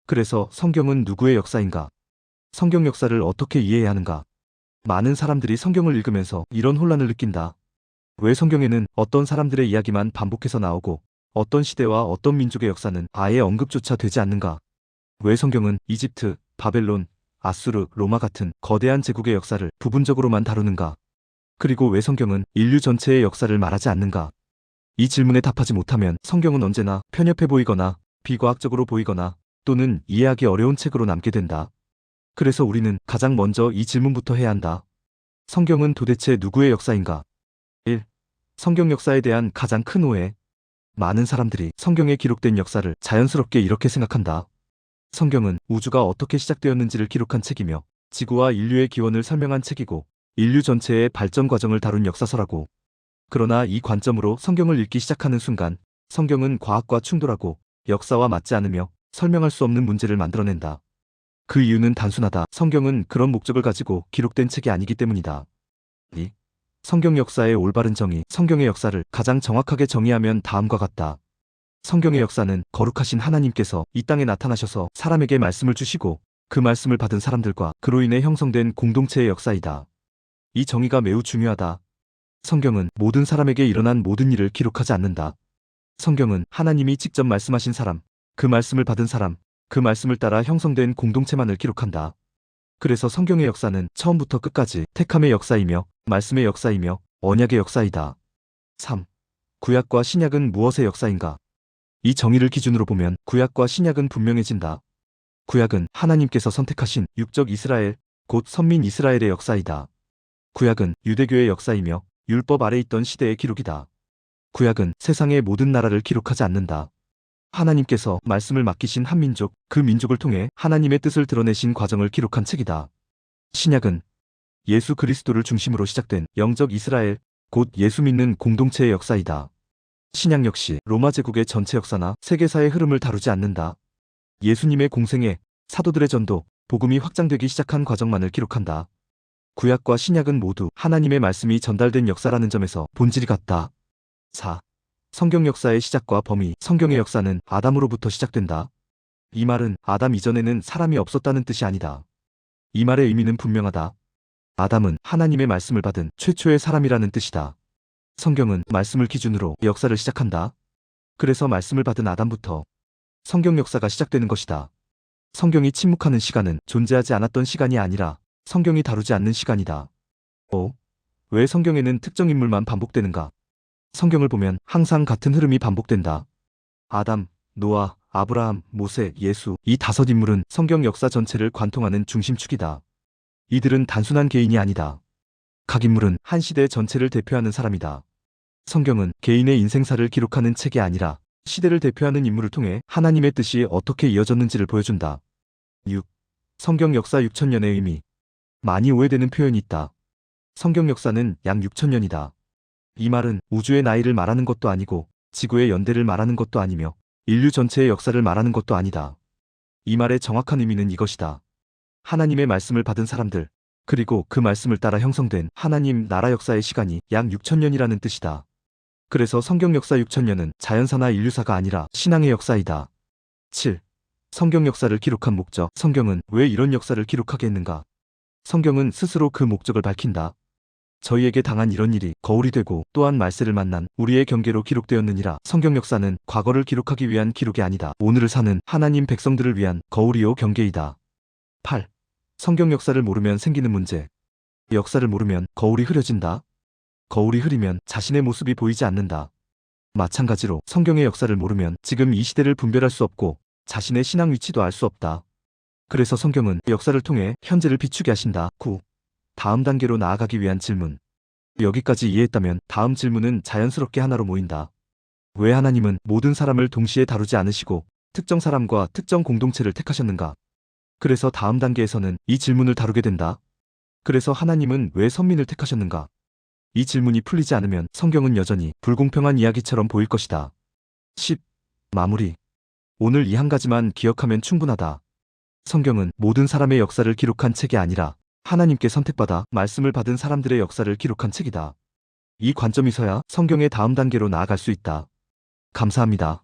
그래서 성경은 누구의 역사인가? 성경 역사를 어떻게 이해해야 하는가? 많은 사람들이 성경을 읽으면서 이런 혼란을 느낀다. 왜 성경에는 어떤 사람들의 이야기만 반복해서 나오고 어떤 시대와 어떤 민족의 역사는 아예 언급조차 되지 않는가? 왜 성경은 이집트, 바벨론, 아수르, 로마 같은 거대한 제국의 역사를 부분적으로만 다루는가? 그리고 왜 성경은 인류 전체의 역사를 말하지 않는가? 이 질문에 답하지 못하면 성경은 언제나 편협해 보이거나 비과학적으로 보이거나 또는 이해하기 어려운 책으로 남게 된다. 그래서 우리는 가장 먼저 이 질문부터 해야 한다. 성경은 도대체 누구의 역사인가? 1. 성경 역사에 대한 가장 큰 오해. 많은 사람들이 성경에 기록된 역사를 자연스럽게 이렇게 생각한다. 성경은 우주가 어떻게 시작되었는지를 기록한 책이며 지구와 인류의 기원을 설명한 책이고 인류 전체의 발전 과정을 다룬 역사서라고. 그러나 이 관점으로 성경을 읽기 시작하는 순간 성경은 과학과 충돌하고 역사와 맞지 않으며 설명할 수 없는 문제를 만들어낸다. 그 이유는 단순하다. 성경은 그런 목적을 가지고 기록된 책이 아니기 때문이다. 2. 성경 역사의 올바른 정의. 성경의 역사를 가장 정확하게 정의하면 다음과 같다. 성경의 역사는 거룩하신 하나님께서 이 땅에 나타나셔서 사람에게 말씀을 주시고 그 말씀을 받은 사람들과 그로 인해 형성된 공동체의 역사이다. 이 정의가 매우 중요하다. 성경은 모든 사람에게 일어난 모든 일을 기록하지 않는다. 성경은 하나님이 직접 말씀하신 사람, 그 말씀을 받은 사람, 그 말씀을 따라 형성된 공동체만을 기록한다. 그래서 성경의 역사는 처음부터 끝까지 택함의 역사이며 말씀의 역사이며 언약의 역사이다. 3. 구약과 신약은 무엇의 역사인가? 이 정의를 기준으로 보면 구약과 신약은 분명해진다. 구약은 하나님께서 선택하신 육적 이스라엘, 곧 선민 이스라엘의 역사이다. 구약은 유대교의 역사이며 율법 아래 있던 시대의 기록이다. 구약은 세상의 모든 나라를 기록하지 않는다. 하나님께서 말씀을 맡기신 한 민족, 그 민족을 통해 하나님의 뜻을 드러내신 과정을 기록한 책이다. 신약은 예수 그리스도를 중심으로 시작된 영적 이스라엘, 곧 예수 믿는 공동체의 역사이다. 신약 역시 로마 제국의 전체 역사나 세계사의 흐름을 다루지 않는다. 예수님의 공생애, 사도들의 전도, 복음이 확장되기 시작한 과정만을 기록한다. 구약과 신약은 모두 하나님의 말씀이 전달된 역사라는 점에서 본질이 같다. 4. 성경 역사의 시작과 범위. 성경의 역사는 아담으로부터 시작된다. 이 말은 아담 이전에는 사람이 없었다는 뜻이 아니다. 이 말의 의미는 분명하다. 아담은 하나님의 말씀을 받은 최초의 사람이라는 뜻이다. 성경은 말씀을 기준으로 역사를 시작한다. 그래서 말씀을 받은 아담부터 성경 역사가 시작되는 것이다. 성경이 침묵하는 시간은 존재하지 않았던 시간이 아니라 성경이 다루지 않는 시간이다. 5. 왜 성경에는 특정 인물만 반복되는가? 성경을 보면 항상 같은 흐름이 반복된다. 아담, 노아, 아브라함, 모세, 예수, 이 5인물은 성경 역사 전체를 관통하는 중심축이다. 이들은 단순한 개인이 아니다. 각 인물은 한 시대 전체를 대표하는 사람이다. 성경은 개인의 인생사를 기록하는 책이 아니라 시대를 대표하는 인물을 통해 하나님의 뜻이 어떻게 이어졌는지를 보여준다. 6. 성경 역사 6,000년의 의미. 많이 오해되는 표현이 있다. 성경 역사는 약 6,000년이다. 이 말은 우주의 나이를 말하는 것도 아니고 지구의 연대를 말하는 것도 아니며 인류 전체의 역사를 말하는 것도 아니다. 이 말의 정확한 의미는 이것이다. 하나님의 말씀을 받은 사람들, 그리고 그 말씀을 따라 형성된 하나님 나라 역사의 시간이 약 6,000년이라는 뜻이다. 그래서 성경 역사 6,000년은 자연사나 인류사가 아니라 신앙의 역사이다. 7. 성경 역사를 기록한 목적. 성경은 왜 이런 역사를 기록하게 했는가? 성경은 스스로 그 목적을 밝힌다. 저희에게 당한 이런 일이 거울이 되고 또한 말세를 만난 우리의 경계로 기록되었느니라. 성경 역사는 과거를 기록하기 위한 기록이 아니다. 오늘을 사는 하나님 백성들을 위한 거울이요 경계이다. 8. 성경 역사를 모르면 생기는 문제. 역사를 모르면 거울이 흐려진다. 거울이 흐리면 자신의 모습이 보이지 않는다. 마찬가지로 성경의 역사를 모르면 지금 이 시대를 분별할 수 없고 자신의 신앙 위치도 알 수 없다. 그래서 성경은 역사를 통해 현재를 비추게 하신다. 9. 다음 단계로 나아가기 위한 질문. 여기까지 이해했다면 다음 질문은 자연스럽게 하나로 모인다. 왜 하나님은 모든 사람을 동시에 다루지 않으시고 특정 사람과 특정 공동체를 택하셨는가? 그래서 다음 단계에서는 이 질문을 다루게 된다. 그래서 하나님은 왜 선민을 택하셨는가? 이 질문이 풀리지 않으면 성경은 여전히 불공평한 이야기처럼 보일 것이다. 10. 마무리. 오늘 이 한 가지만 기억하면 충분하다. 성경은 모든 사람의 역사를 기록한 책이 아니라 하나님께 선택받아 말씀을 받은 사람들의 역사를 기록한 책이다. 이 관점이 서야 성경의 다음 단계로 나아갈 수 있다. 감사합니다.